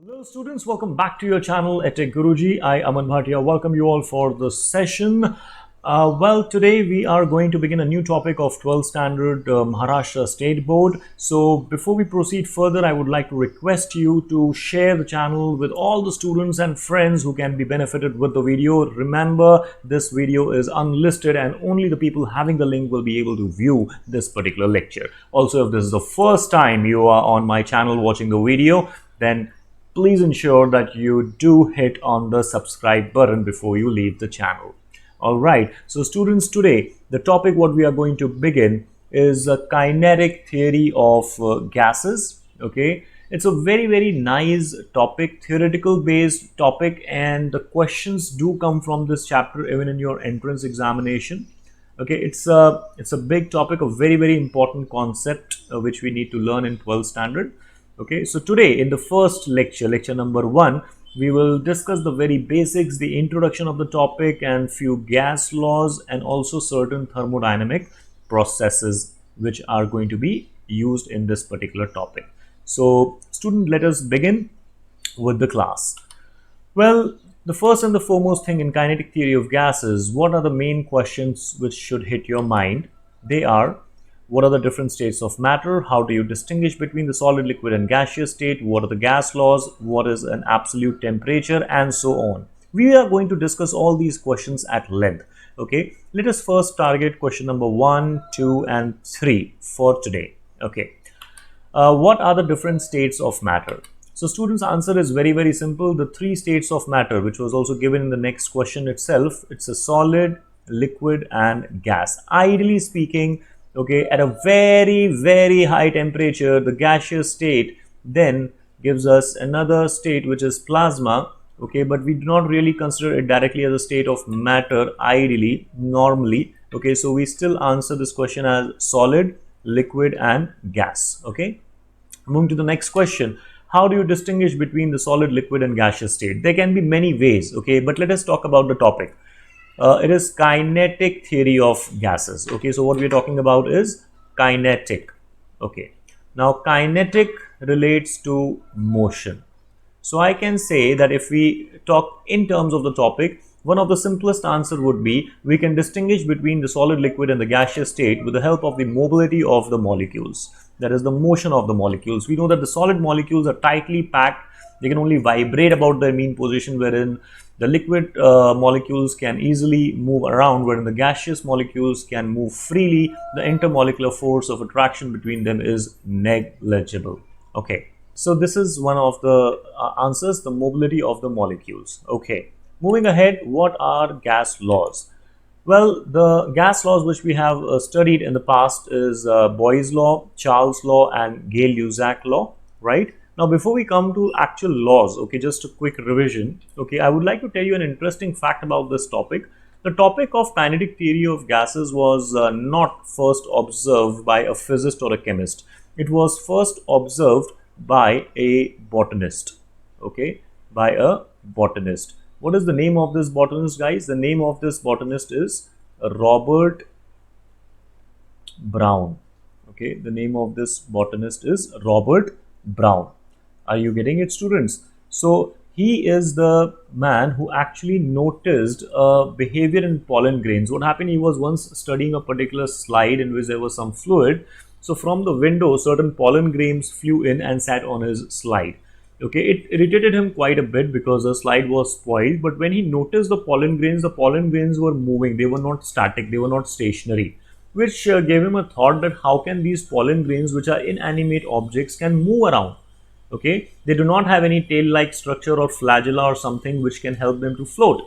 Hello students, welcome back to your channel at Tech Guruji. I, Aman Bhatia, welcome you all for the session. Today we are going to begin a new topic of 12th Standard Maharashtra State Board. So before we proceed further, I would like to request you to share the channel with all the students and friends who can be benefited with the video. Remember, this video is unlisted and only the people having the link will be able to view this particular lecture. Also, if this is the first time you are on my channel watching the video, then please ensure that you do hit on the subscribe button before you leave the channel. Alright, so students, today the topic what we are going to begin is a kinetic theory of gases. Okay, it's a very nice topic, theoretical based topic, and the questions do come from this chapter even in your entrance examination. Okay, it's a big topic, a very important concept which we need to learn in 12th standard. Okay, so today in the first lecture, lecture number 1, we will discuss the very basics, the introduction of the topic and few gas laws and also certain thermodynamic processes which are going to be used in this particular topic. So student, let us begin with the class. Well, the first and the foremost thing in kinetic theory of gases, what are the main questions which should hit your mind? They are: what are the different states of matter? How do you distinguish between the solid, liquid and gaseous state? What are the gas laws? What is an absolute temperature? And so on. We are going to discuss all these questions at length. Okay, let us first target question number 1, 2 and 3 for today. Okay, what are the different states of matter? So students, answer is very simple. The 3 states of matter, which was also given in the next question itself, it's a solid, liquid and gas. Ideally speaking, okay, at a very high temperature, the gaseous state then gives us another state which is plasma. Okay, but we do not really consider it directly as a state of matter ideally, normally. Okay, so we still answer this question as solid, liquid and gas. Okay, moving to the next question: how do you distinguish between the solid, liquid and gaseous state? There can be many ways. Okay, but let us talk about the topic. It is kinetic theory of gases. Okay, so what we are talking about is kinetic. Okay, now kinetic relates to motion. So I can say that if we talk in terms of the topic, one of the simplest answer would be we can distinguish between the solid, liquid and the gaseous state with the help of the mobility of the molecules. That is the motion of the molecules. We know that the solid molecules are tightly packed. They can only vibrate about their mean position, wherein the liquid molecules can easily move around, wherein the gaseous molecules can move freely. The intermolecular force of attraction between them is negligible. Okay, so this is one of the answers, the mobility of the molecules. Okay, moving ahead, what are gas laws? Well, the gas laws which we have studied in the past is Boyles Law, Charles Law and Gil Zachs Law, right? Now, before we come to actual laws, okay, just a quick revision. Okay, I would like to tell you an interesting fact about this topic. The topic of kinetic theory of gases was not first observed by a physicist or a chemist. It was first observed by a botanist. Okay, by a botanist. What is the name of this botanist, guys? The name of this botanist is Robert Brown. Okay, the name of this botanist is Robert Brown. Are you getting it, students? So he is the man who actually noticed behavior in pollen grains. What happened? He was once studying a particular slide in which there was some fluid. So from the window, certain pollen grains flew in and sat on his slide. Okay, it irritated him quite a bit because the slide was spoiled. But when he noticed the pollen grains were moving. They were not static. They were not stationary, which gave him a thought that how can these pollen grains, which are inanimate objects, can move around. Okay, they do not have any tail-like structure or flagella or something which can help them to float.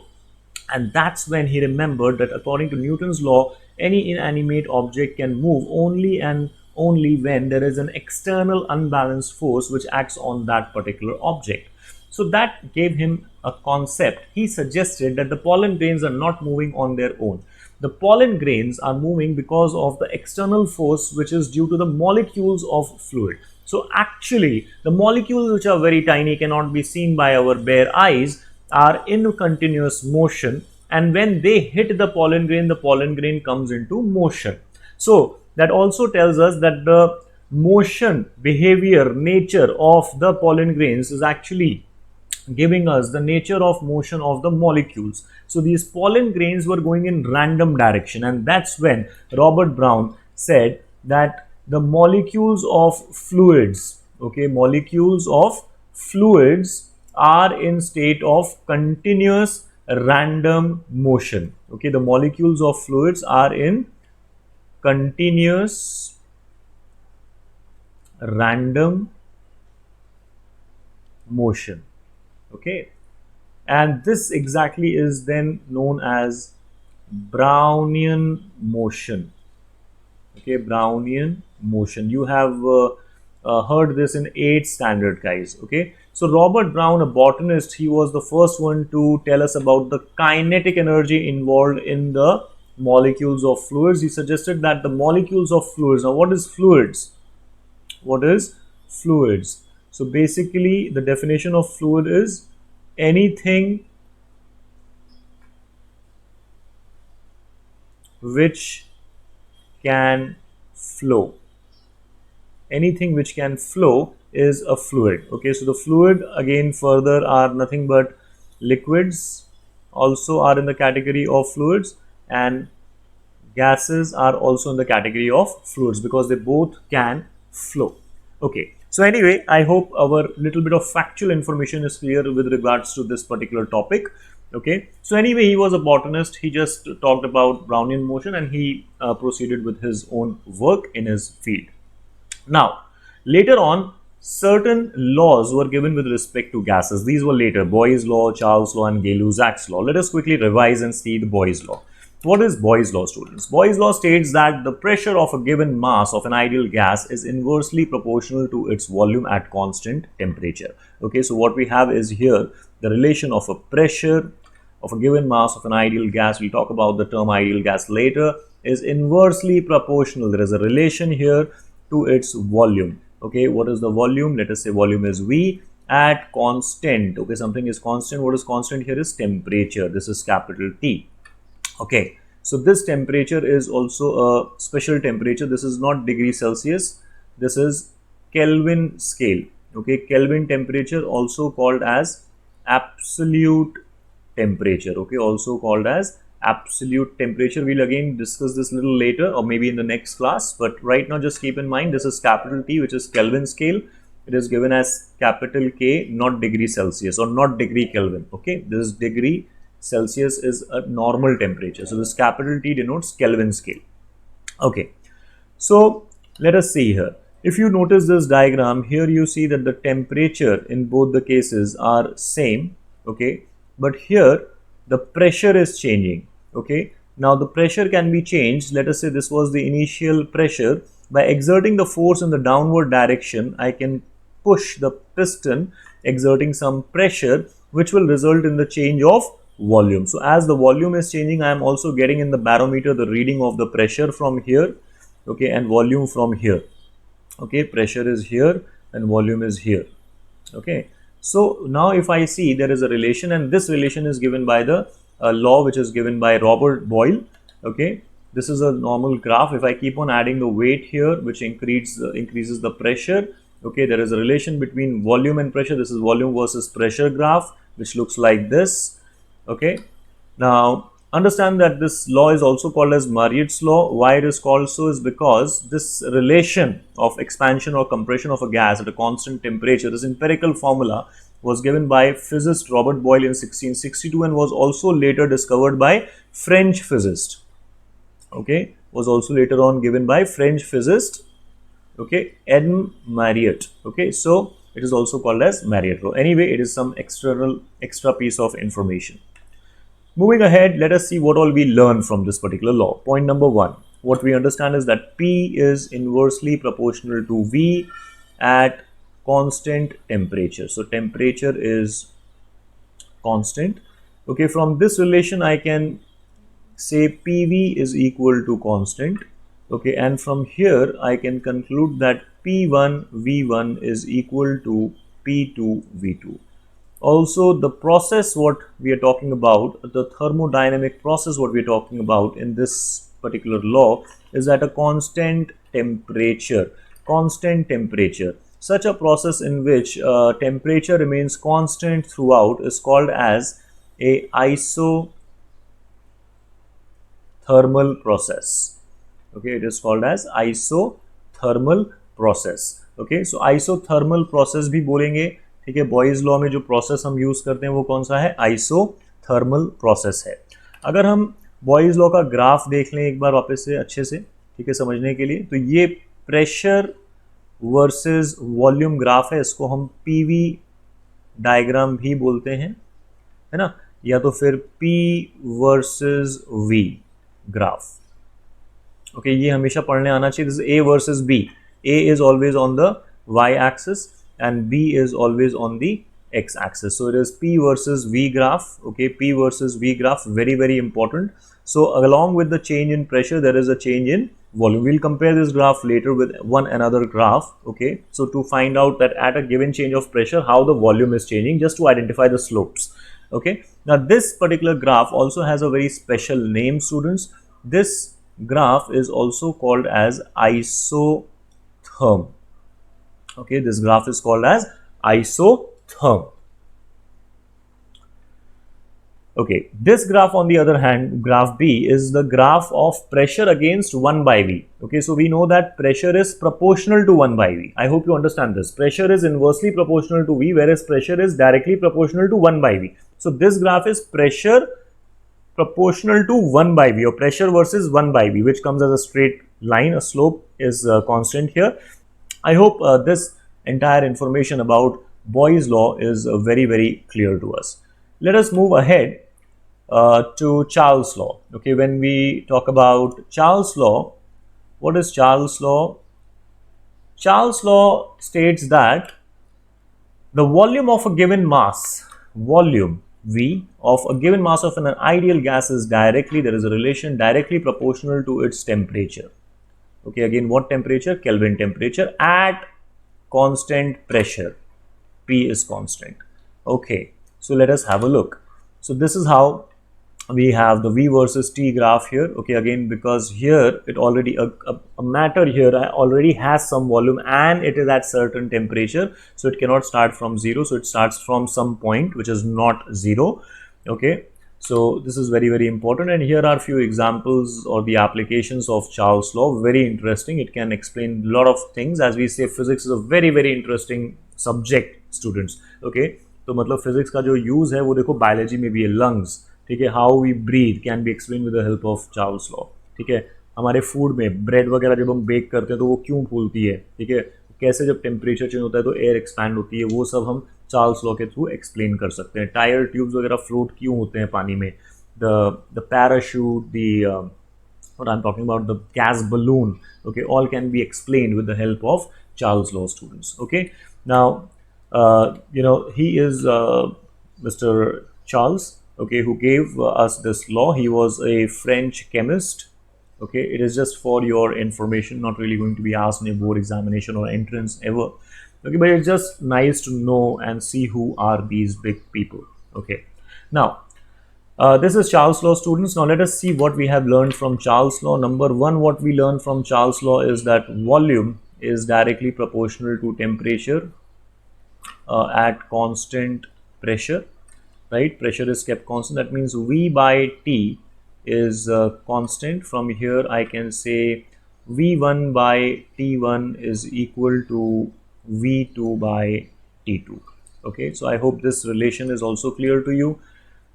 And that's when he remembered that according to Newton's law, any inanimate object can move only and only when there is an external unbalanced force which acts on that particular object. So that gave him a concept. He suggested that the pollen grains are not moving on their own. The pollen grains are moving because of the external force which is due to the molecules of fluid. So actually, the molecules, which are very tiny, cannot be seen by our bare eyes, are in continuous motion, and when they hit the pollen grain comes into motion. So that also tells us that the motion, behavior, nature of the pollen grains is actually giving us the nature of motion of the molecules. So these pollen grains were going in random direction, and that's when Robert Brown said that the molecules of fluids, okay, molecules of fluids are in state of continuous random motion. Okay, the molecules of fluids are in continuous random motion. Okay, and this exactly is then known as Brownian motion. Okay, Brownian motion. You have heard this in 8th standard, guys. Okay, so Robert Brown, a botanist, he was the first one to tell us about the kinetic energy involved in the molecules of fluids. He suggested that the molecules of fluids. Now, what is fluids? What is fluids? So basically, the definition of fluid is anything which can flow. Anything which can flow is a fluid. Okay, so the fluid again further are nothing but liquids, also are in the category of fluids, and gases are also in the category of fluids because they both can flow. Okay, so anyway, I hope our little bit of factual information is clear with regards to this particular topic. Okay, so anyway, he was a botanist. He just talked about Brownian motion, and he proceeded with his own work in his field. Now, later on, certain laws were given with respect to gases. These were later: Boyles Law, Charles Law, and Gil Zachs Law. Let us quickly revise and see the Boyles Law. What is Boyles Law, students? Boyles Law states that the pressure of a given mass of an ideal gas is inversely proportional to its volume at constant temperature. Okay, so what we have is here the relation of a pressure of a given mass of an ideal gas. We'll talk about the term ideal gas later. Is inversely proportional. There is a relation here to its volume. Okay, what is the volume? Let us say volume is V at constant. Okay, something is constant. What is constant here is temperature. This is capital T. Okay, so this temperature is also a special temperature. This is not degree Celsius. This is Kelvin scale. Okay, Kelvin temperature, also called as absolute temperature. Okay, also called as absolute temperature. We'll again discuss this a little later or maybe in the next class, but right now just keep in mind this is capital T, which is Kelvin scale. It is given as capital K, not degree Celsius or not degree Kelvin. Okay, this is degree Celsius is a normal temperature. So this capital T denotes Kelvin scale. Okay, so let us see here. If you notice this diagram, here you see that the temperature in both the cases are same. Okay, but here the pressure is changing. Okay, now the pressure can be changed. Let us say this was the initial pressure. By exerting the force in the downward direction, I can push the piston, exerting some pressure, which will result in the change of volume. So as the volume is changing, I am also getting in the barometer the reading of the pressure from here, okay, and volume from here. Okay, pressure is here and volume is here. Okay, so now if I see there is a relation, and this relation is given by the law which is given by Robert Boyle. Okay, this is a normal graph. If I keep on adding the weight here, which increases the pressure. Okay, there is a relation between volume and pressure. This is volume versus pressure graph, which looks like this. Okay, now understand that this law is also called as Mariott's law. Why it is called so is because this relation of expansion or compression of a gas at a constant temperature, this empirical formula was given by physicist Robert Boyle in 1662 and was also later discovered by French physicist. Okay, was also later on given by French physicist, okay, Edmond Mariotte. Okay, so it is also called as Mariotte law. Anyway, it is some extra piece of information. Moving ahead, let us see what all we learn from this particular law. Point number 1. What we understand is that P is inversely proportional to V at constant temperature. So temperature is constant. Okay, from this relation I can say PV is equal to constant. Okay, and from here I can conclude that P1 V1 is equal to P2 V2. Also, the process what we are talking about, the thermodynamic process what we are talking about in this particular law is at a constant temperature. Constant temperature. such a process in which temperature remains constant throughout is called as a isothermal process. Okay, it is called as isothermal process. Okay, so isothermal process भी बोलेंगे. ठीक है, boys law में जो process हम use करते हैं वो कौन सा है? आइसोथर्मल प्रोसेस है. अगर हम बॉयज लॉ का ग्राफ देख लें एक बार वापस से अच्छे से, ठीक है, समझने के लिए, तो ये प्रेशर वर्सेस वॉल्यूम ग्राफ है. इसको हम पीवी डायग्राम भी बोलते हैं, है ना, या तो फिर P versus V graph. Okay, ये हमेशा पढ़ने आना चाहिए. This is A versus B. A is always on the y axis and B is always on the x axis. So it is P versus V graph. Okay, P versus V graph, very very important. So along with the change in pressure, there is a change in volume. We'll compare this graph later with one another graph. Okay, so to find out that at a given change of pressure, how the volume is changing, just to identify the slopes. Okay, now this particular graph also has a very special name, students. This graph is also called as isotherm. Okay, this graph is called as isotherm. Okay, this graph on the other hand, graph B, is the graph of pressure against 1 by V. Okay, so we know that pressure is proportional to 1 by V. I hope you understand this. Pressure is inversely proportional to V, whereas pressure is directly proportional to 1 by V. So this graph is pressure proportional to 1 by V, or pressure versus 1 by V, which comes as a straight line. A slope is constant here. I hope this entire information about Boyles law is very very clear to us. Let us move ahead to Charles law. Okay, when we talk about Charles law, what is Charles law? Charles law states that the volume of a given mass, volume V of a given mass of an ideal gas is directly, there is a relation directly proportional to its temperature. Okay, again, what temperature? Kelvin temperature at constant pressure. P is constant. Okay, so let us have a look. So this is how we have the V versus T graph here. Okay, again, because here it already a matter here already has some volume and it is at certain temperature, so it cannot start from zero. So it starts from some point which is not zero. Okay, so this is very very important, and here are few examples or the applications of Charles law. Very interesting. It can explain a lot of things. As we say, physics is a very very interesting subject, students. Okay, तो मतलब physics का जो use है वो देखो biology में भी है. lungs, ठीक है, how we breathe can be explained with the help of Charles law. ठीक है, हमारे फूड में ब्रेड वगैरह जब हम बेक करते हैं तो वो क्यों फूलती है, ठीक है, कैसे जब टेम्परेचर चेंज होता है तो एयर एक्सपैंड होती है, वो सब हम चार्ल्स लॉ के थ्रू एक्सप्लेन कर सकते हैं. टायर ट्यूब्स वगैरह फ्लोट क्यों होते हैं पानी में, the parachute, what I'm talking about, the gas balloon. Okay, all can be explained with the help of Charles law, students. Okay, now he is Mr. Charles, okay, who gave us this law. He was a French chemist. Okay, it is just for your information, not really going to be asked in a board examination or entrance ever. Okay, but it's just nice to know and see who are these big people. Okay, now this is Charles law, students. Now let us see what we have learned from Charles law. Number one, what we learned from Charles law is that volume is directly proportional to temperature at constant pressure. Right, pressure is kept constant. That means V by T is constant. From here I can say V1 by T1 is equal to V2 by T2. Okay, so I hope this relation is also clear to you.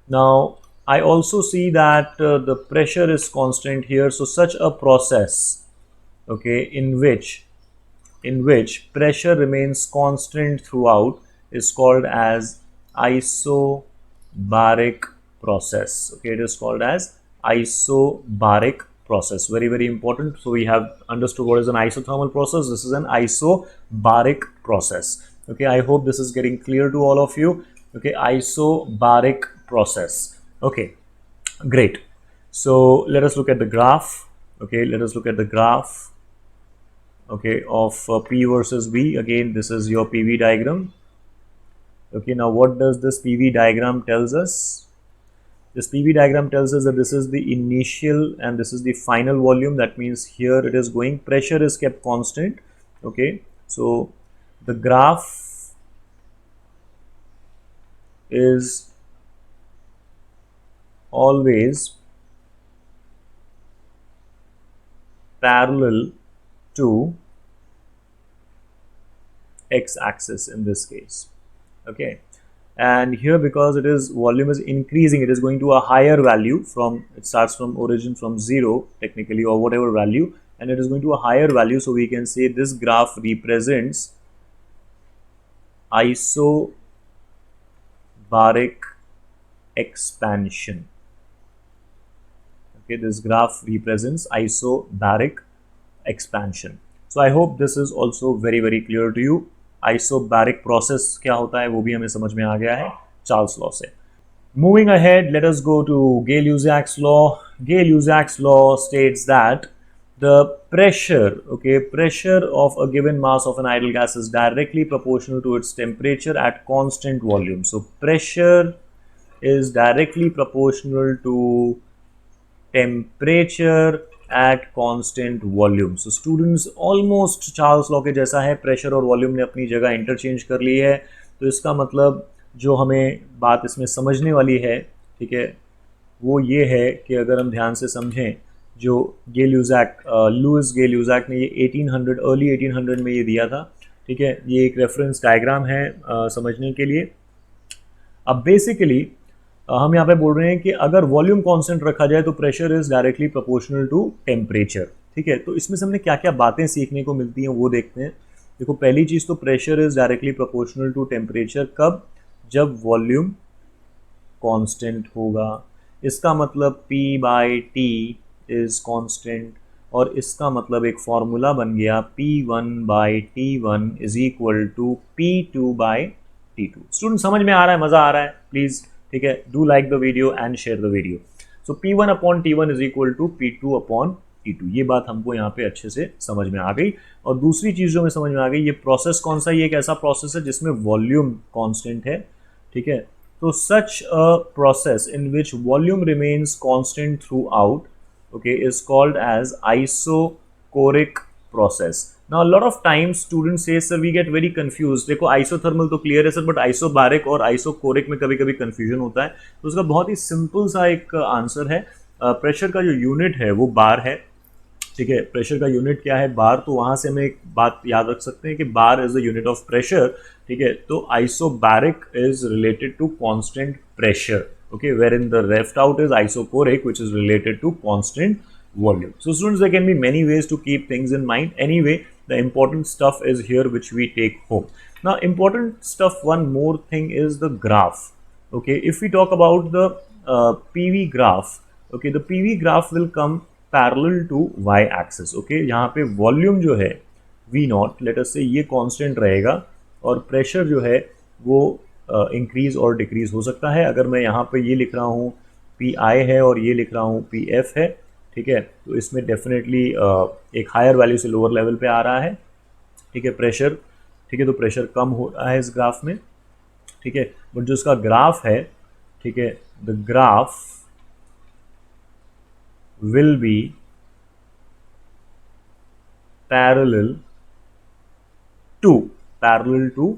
Now I also see that the pressure is constant here. So such a process, okay, in which pressure remains constant throughout is called as isobaric process. Okay, it is called as isobaric process. Very very important. So we have understood what is an isothermal process. This is an isobaric process. Okay, I hope this is getting clear to all of you. Okay, isobaric process. Okay, great. So let us look at the graph. Okay, let us look at the graph, okay, of P versus V. Again, this is your PV diagram. Okay, now what does this PV diagram tells us? This PV diagram tells us that this is the initial and this is the final volume. That means here it is going, pressure is kept constant. Okay, so the graph is always parallel to x-axis in this case. Okay, and here because it is volume is increasing, it is going to a higher value from, it starts from origin from 0 technically or whatever value, and it is going to a higher value. So we can say this graph represents isobaric expansion. Okay, this graph represents isobaric expansion. So I hope this is also very very clear to you. Isobaric process क्या होता है वो भी हमें समझ में आ गया है चार्ल्स लॉ से. Moving ahead, let us go to Gil Zachs Law. Gil Zachs Law states that the pressure, okay, pressure of a given mass of an ideal gas is directly proportional to its temperature at constant volume. So pressure is directly proportional to temperature at constant volume. So students, almost Charles law के जैसा है, pressure और volume ने अपनी जगह interchange कर ली है. तो इसका मतलब जो हमें बात इसमें समझने वाली है, ठीक है, वो ये है कि अगर हम ध्यान से समझें, जो लुइस गे ल्यूजैक ने ये 1800 अर्ली 1800 में ये दिया था, ठीक है, ये एक रेफरेंस डायग्राम है समझने के लिए. अब बेसिकली हम यहाँ पे बोल रहे हैं कि अगर वॉल्यूम कांस्टेंट रखा जाए तो pressure is directly proportional to temperature. ठीक है, तो इसमें से हमने क्या क्या बातें सीखने को मिलती हैं वो देखते हैं. देखो, पहली चीज़ तो pressure is directly proportional to temperature कब? जब वॉल्यूम कांस्टेंट होगा. इसका मतलब P by T is constant, और इसका मतलब एक फॉर्मूला बन गया P1 by T1 is equal to P2 by T2. Student समझ में आ रहा है, मज़ा आ रहा है? प्लीज़, ठीक है, do like the video and share the video. So P1 upon T1 is equal to P2 upon T2. ये बात हमको यहाँ पे अच्छे से समझ में आ गई. और दूसरी चीज़ जो हमें समझ में आ गई, ये प्रोसेस कौन सा, ये एक ऐसा प्रोसेस है जिसमें वॉल्यूम कांस्टेंट है. ठीक है, तो such a process in which volume remains constant throughout, okay, is called as isochoric process. Now a lot of times students say, sir, we get very confused. देखो, isothermal तो clear है sir, but isobaric और isochoric में कभी कभी confusion होता है. तो उसका बहुत ही सिंपल सा एक आंसर है. प्रेशर का जो यूनिट है वो बार है. ठीक है, प्रेशर का यूनिट क्या है? बार. तो वहाँ से हमें एक बात याद रख सकते हैं कि bar is the unit of pressure. ठीक है, तो isobaric is related to constant pressure. Okay, wherein the left out is isochoric, which is related to constant volume. So students, there can be many ways to keep things in mind. Anyway, the important stuff is here which we take home. Now, important stuff, one more thing is the graph. Okay, if we talk about the PV graph, okay, the PV graph will come parallel to y-axis. Okay, यहाँ पे volume जो है V0, let us say ये constant रहेगा, और pressure जो है वो इंक्रीज और डिक्रीज हो सकता है. अगर मैं यहाँ पे ये लिख रहा हूँ PI है और ये लिख रहा हूँ PF है, ठीक है, तो इसमें डेफिनेटली एक हायर वैल्यू से लोअर लेवल पे आ रहा है. ठीक है, प्रेशर, ठीक है, तो प्रेशर कम हो रहा है इस ग्राफ में. ठीक है, बट जो इसका ग्राफ है, ठीक है, the graph will be parallel to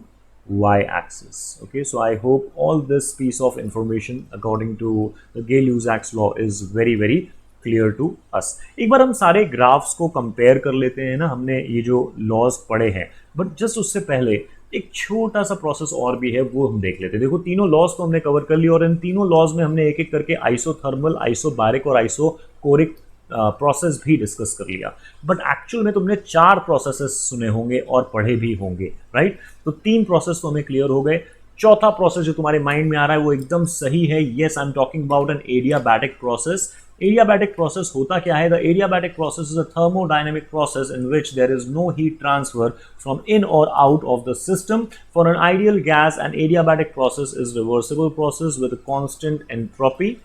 y-axis. Okay, so I hope all this piece of information according to the Gil Zachs law is very very clear to us. एक बार हम सारे ग्राफ्स को compare कर लेते हैं ना, हमने ये जो लॉज पढ़े हैं, बट जस्ट उससे पहले एक छोटा सा प्रोसेस और भी है, वो हम देख लेते हैं. देखो, तीनों लॉज तो हमने कवर कर ली, और इन तीनों लॉज में हमने एक एक करके आइसोथर्मल, आइसोबैरिक और आइसोकोरिक प्रोसेस भी डिस्कस कर लिया. बट एक्चुअल में तुमने 4 प्रोसेसेस सुने होंगे और पढ़े भी होंगे, राइट? तो 3 प्रोसेस तो हमें क्लियर हो गए. चौथा प्रोसेस जो तुम्हारे माइंड में आ रहा है वो एकदम सही है. Yes, I am talking about an adiabatic process. Adiabatic process होता क्या है? The adiabatic process is a thermodynamic process in which there is no heat transfer from in or out of the system. For an ideal gas, an adiabatic process is reversible process with constant entropy.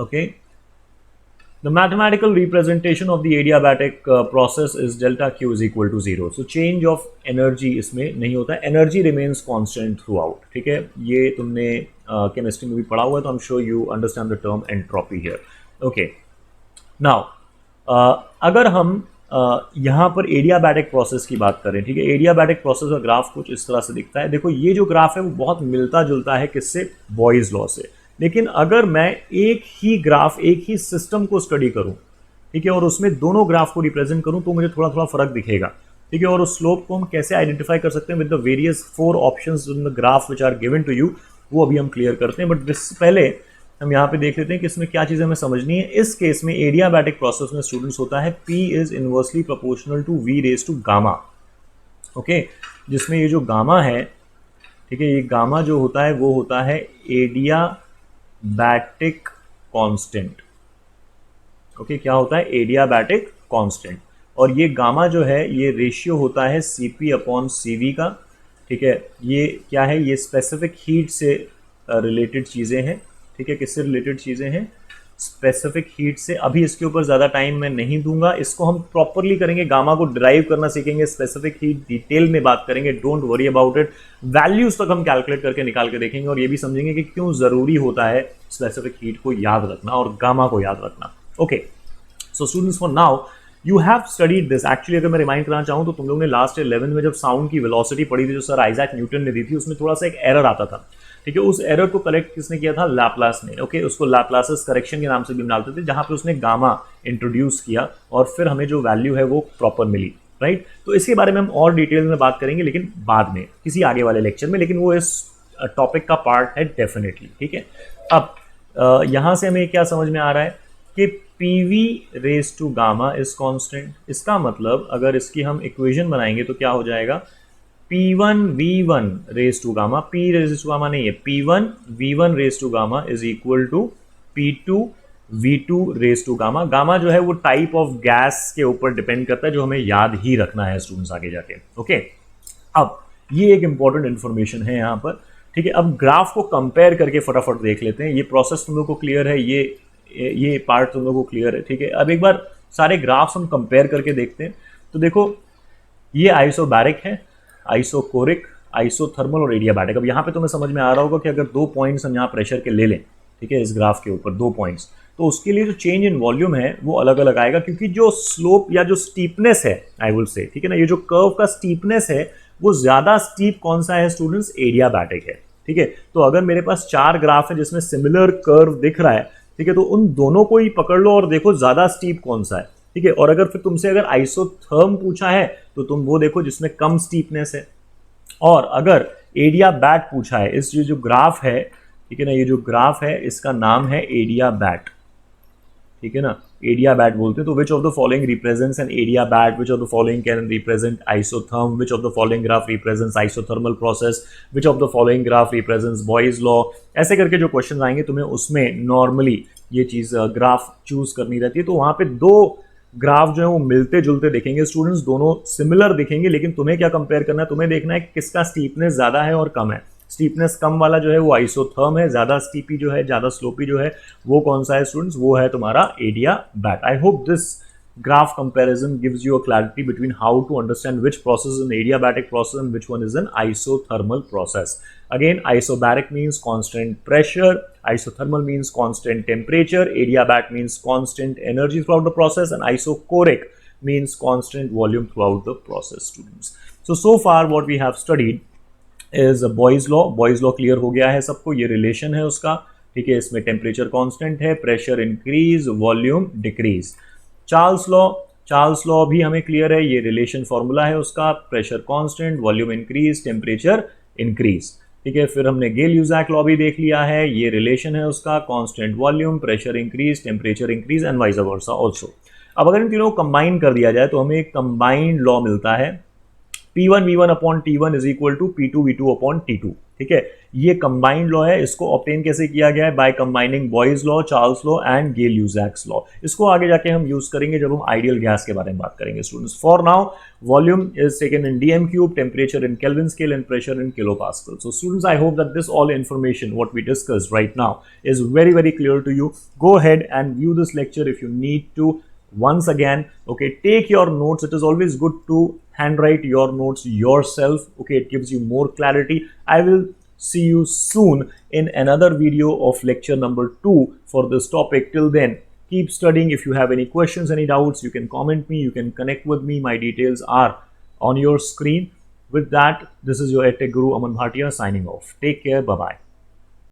Okay, the mathematical representation of the adiabatic process is delta Q is equal to 0. So change of energy इसमें नहीं होता है, energy remains constant throughout. ठीक है, ये तुमने chemistry में भी पढ़ा हुआ है, तो I'm sure you understand the term entropy here. Okay, now अगर हम यहाँ पर एडियाबैटिक प्रोसेस की बात करें, ठीक है, एडियाबैटिक प्रोसेस का ग्राफ कुछ इस तरह से दिखता है। देखो ये जो ग्राफ है वो बहुत मिलता जुलता है किससे, बॉयज लॉ से। लेकिन अगर मैं एक ही ग्राफ, एक ही सिस्टम को स्टडी करूं, ठीक है, और उसमें दोनों ग्राफ को रिप्रेजेंट करूं तो मुझे थोड़ा थोड़ा फर्क दिखेगा, ठीक है। और उस स्लोप को हम कैसे आइडेंटिफाई कर सकते हैं with the various 4 options in the graph which are given to you, वो अभी हम क्लियर करते हैं। बट इससे पहले हम यहाँ पे देख लेते हैं कि इसमें क्या चीज़ें हमें समझनी है। इस केस में एडियाबैटिक प्रोसेस में स्टूडेंट्स होता है P is inversely proportional to V raise to gamma, okay, जिसमें ये जो गामा है, ठीक है, ये गामा जो होता है वो होता है एडियाबैटिक कांस्टेंट, ओके, क्या होता है, एडियाबैटिक कांस्टेंट। और ये गामा जो है ये रेशियो होता है Cp अपॉन Cv का, ठीक है। ये क्या है, ये स्पेसिफिक हीट से रिलेटेड चीज़ें हैं, ठीक है, किससे रिलेटेड चीज़ें हैं, स्पेसिफिक हीट से। अभी इसके ऊपर ज़्यादा टाइम मैं नहीं दूंगा, इसको हम प्रॉपरली करेंगे, गामा को डिराइव करना सीखेंगे, स्पेसिफिक हीट डिटेल में बात करेंगे, don't worry about it. Values तक हम कैलकुलेट करके निकाल के देखेंगे और ये भी समझेंगे कि क्यों ज़रूरी होता है स्पेसिफिक हीट को याद रखना और गामा को याद रखना, okay. So students, for now you have studied this. Actually अगर मैं रिमाइंड कराना चाहूँ तो तुम लोगों ने लास्ट 11 में जब साउंड की वेलोसिटी पढ़ी थी जो सर आइजैक न्यूटन ने दी थी, उसमें थोड़ा सा एक एरर आता था, ठीक है। उस एरर को करेक्ट किसने किया था, लैपलास ने, ओके। उसको लैपलास करेक्शन के नाम से भी डालते थे, जहां पे उसने गामा इंट्रोड्यूस किया और फिर हमें जो वैल्यू है वो प्रॉपर मिली, राइट। तो इसके बारे में हम और डिटेल में बात करेंगे, लेकिन बाद में किसी आगे वाले लेक्चर में, लेकिन वो इस टॉपिक का पार्ट है डेफिनेटली, ठीक है। अब यहां से हमें क्या समझ में आ रहा है कि PV raise to gamma is constant. इसका मतलब अगर इसकी हम इक्वेशन बनाएंगे तो क्या हो जाएगा, P1 V1 raise to gamma, P raise to gamma नहीं है, P1 V1 raise to gamma is equal to P2 V2 raise to gamma. Gamma जो है वो टाइप ऑफ गैस के ऊपर डिपेंड करता है, जो हमें याद ही रखना है स्टूडेंट्स आगे जाके, ओके। अब ये एक इंपॉर्टेंट इंफॉर्मेशन है यहाँ पर, ठीक है। अब ग्राफ को कंपेयर करके फटाफट देख लेते हैं। ये प्रोसेस तुम लोग को क्लियर है, ये पार्ट तुम लोग को क्लियर है, ठीक है। अब एक बार सारे ग्राफ्स हम कंपेयर करके देखते हैं। तो देखो ये आइसोबैरिक है, आइसोकोरिक, आइसोथर्मल और एडियाबैटिक। अब यहाँ पे तुम्हें समझ में आ रहा होगा कि अगर 2 पॉइंट्स हम यहाँ प्रेशर के ले लें, ठीक है, इस ग्राफ के ऊपर 2 पॉइंट्स, तो उसके लिए जो चेंज इन वॉल्यूम है वो अलग अलग आएगा, क्योंकि जो स्लोप या जो स्टीपनेस है, आई विल से, ठीक है ना, ये जो कर्व का स्टीपनेस है वो ज्यादा स्टीप कौन सा है स्टूडेंट्स, एडियाबैटिक है, ठीक है। तो अगर मेरे पास 4 ग्राफ है जिसमें सिमिलर कर्व दिख रहा है, ठीक है, तो उन दोनों को ही पकड़ लो और देखो ज्यादा स्टीप कौन सा है, ठीक है। और अगर फिर तुमसे अगर आइसोथर्म पूछा है तो तुम वो देखो जिसमें कम स्टीपनेस है। और अगर एडियाबैट पूछा है, इस जो ग्राफ है, ठीक है ना, ये जो ग्राफ है इसका नाम है एडियाबैट, ठीक है ना, एडियाबैट बोलते हैं। तो which of the following represents an adiabat, which of the following can represent isotherm, which of the following graph represents isothermal process, which of the following graph represents Boyle's law. ऐसे करके जो क्वेश्चन आएंगे तुम्हें उसमें normally ये चीज graph choose करनी रहती है। तो वहां पे 2 ग्राफ जो है वो मिलते जुलते दिखेंगे स्टूडेंट्स, दोनों सिमिलर दिखेंगे, लेकिन तुम्हें क्या कंपेयर करना है, तुम्हें देखना है किसका स्टीपनेस ज्यादा है और कम है। स्टीपनेस कम वाला जो है वो आइसोथर्म है, ज्यादा स्टीपी जो है, ज्यादा स्लोपी जो है वो कौन सा है स्टूडेंट्स, वो है तुम्हारा adiabat. I hope this graph comparison gives you a clarity between how to understand which process is an adiabatic process and which one is an isothermal process. Again, isobaric means constant pressure, isothermal means constant temperature, adiabat means constant energy throughout the process, and isochoric means constant volume throughout the process, students. So far what we have studied is Boyles Law. Boyles Law clear हो गया है सबको, ये relation है उसका, ठीक है। इसमें टेम्परेचर कांस्टेंट है, pressure increase, volume decrease. Charles law भी हमें क्लियर है, ये रिलेशन फॉर्मूला है उसका, pressure constant, volume increase, temperature increase, ठीक है। फिर हमने गेल यूजैक लॉ भी देख लिया है, ये रिलेशन है उसका, constant volume, pressure increase, temperature increase and vice versa also. अब अगर इन तीनों को कंबाइन कर दिया जाए तो हमें एक कंबाइंड लॉ मिलता है, P1 V1 upon T1 is equal to P2 V2 upon T2, ठीक है। ये कंबाइंड लॉ है, इसको ऑब्टेन कैसे किया गया है, by combining Boyle's law, Charles law and Gay Lussac's law. इसको आगे जाके हम यूज करेंगे जब हम आइडियल गैस के बारे में बात करेंगे students. For now volume is taken in DM cube, temperature in kelvin scale and pressure in kilo pascal. So students, I hope that this all information what we discussed right now is very clear to you. Go ahead and view this lecture if you need to. Once again, okay, take your notes. It is always good to handwrite your notes yourself, okay, it gives you more clarity. I will see you soon in another video of lecture number 2 for this topic. Till then, Keep studying. If you have any questions, any doubts, you can comment me, you can connect with me. My details are on your screen. With that, this is your EdTech Guru Aman Bhatia signing off. Take care. Bye bye.